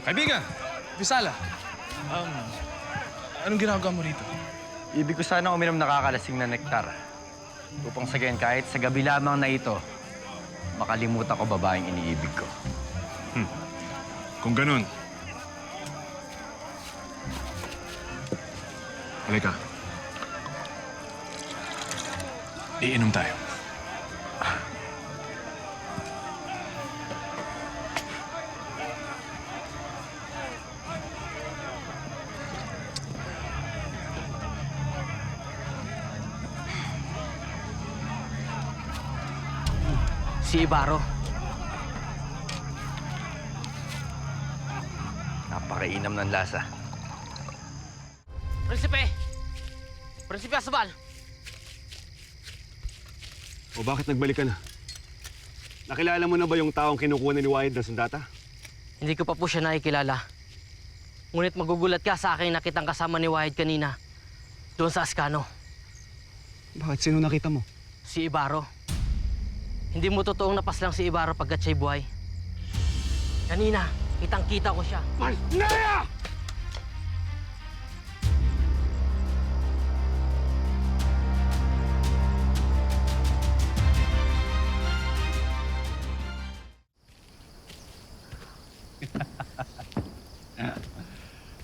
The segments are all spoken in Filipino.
Kaibigan, Visala. Anong ginagawa mo rito? Ibig ko sana uminom nakakalasing na nektar. Upang sa gayon, kahit sa gabi lamang na ito, makalimutan ko babaeng iniibig ko. Kung ganun. Halika. Iinom tayo. Si Ibarro. Napakainam ng lasa. Prinsipe! Prinsipe Asbal! O bakit nagbalik ka na? Nakilala mo na ba yung taong kinukuha ni Wahid na sundata? Hindi ko pa po siya nakikilala. Ngunit magugulat ka sa akin na kitang kasama ni Wahid kanina. Doon sa Ascano. Bakit? Sino nakita mo? Si Ibarro. Hindi mo totoong napaslang si Ibarro pagkat siya'y buhay. Kanina, kitang-kita ko siya. Naya!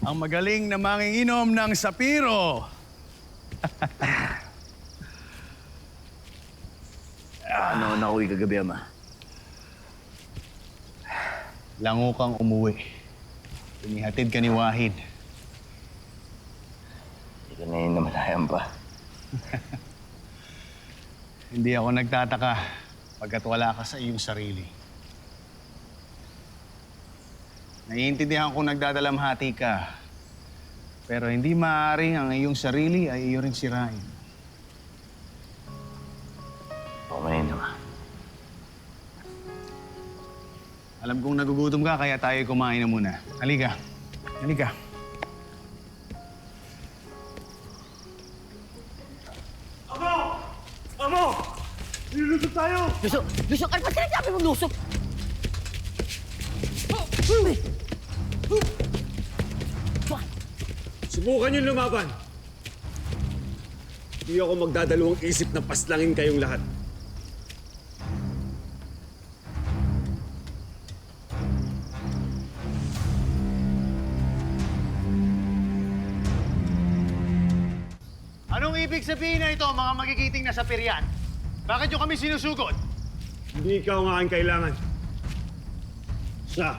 Ang magaling na manginginom ng sapiro. Ano na uwi kagabi, Ama? Lango kang umuwi. Inihatid ka ni Wahid. Hindi ka na yun namalayan pa. Hindi ako nagtataka pagkat wala ka sa iyong sarili. Naiintindihan kong nagdadalamhati ka. Pero hindi maaaring ang iyong sarili ay iyo ring sirain. Okay naman. Alam kong nagugutom ka, kaya tayo kumain na muna. Halika. Halika. Lusok! Lusok! Ano ba sinasabi mong lusok? Subukan yung lumaban. Hindi ako magdadalawang isip na paslangin kayong lahat. Anong ibig sabihin na ito, mga magigiting na sapiryan? Bakit nyo kami sinusugod? Hindi ikaw nga ang kailangan. Siya.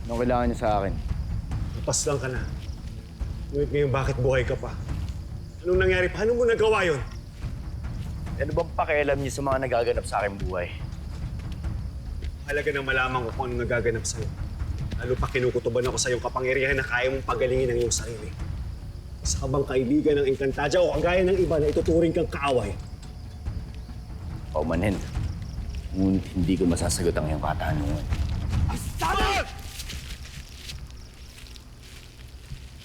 Anong kailangan niya sa akin? Napaslang ka na. Ngunit ngayon bakit buhay ka pa? Anong nangyari? Paano mo nagawa yun? Ano bang pakialam niyo sa mga nagaganap sa aking buhay? Halaga na malaman ko kung anong nagaganap sa'yo. Lalo pa kinukutuban ako sa iyong kapangyarihan na kaya mong pagalingin ang iyong sarili. Isa ka bang kaibigan ng Encantadia o kagaya ng iba na ituturing kang kaaway? Paumanhin. Ngunit hindi ko masasagot ang iyong katanungan.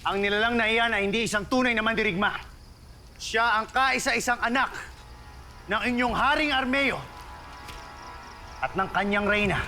Ang nilalang na iyan ay hindi isang tunay na mandirigma. Siya ang kaisa-isang anak ng inyong Haring Armeo at ng kanyang reyna.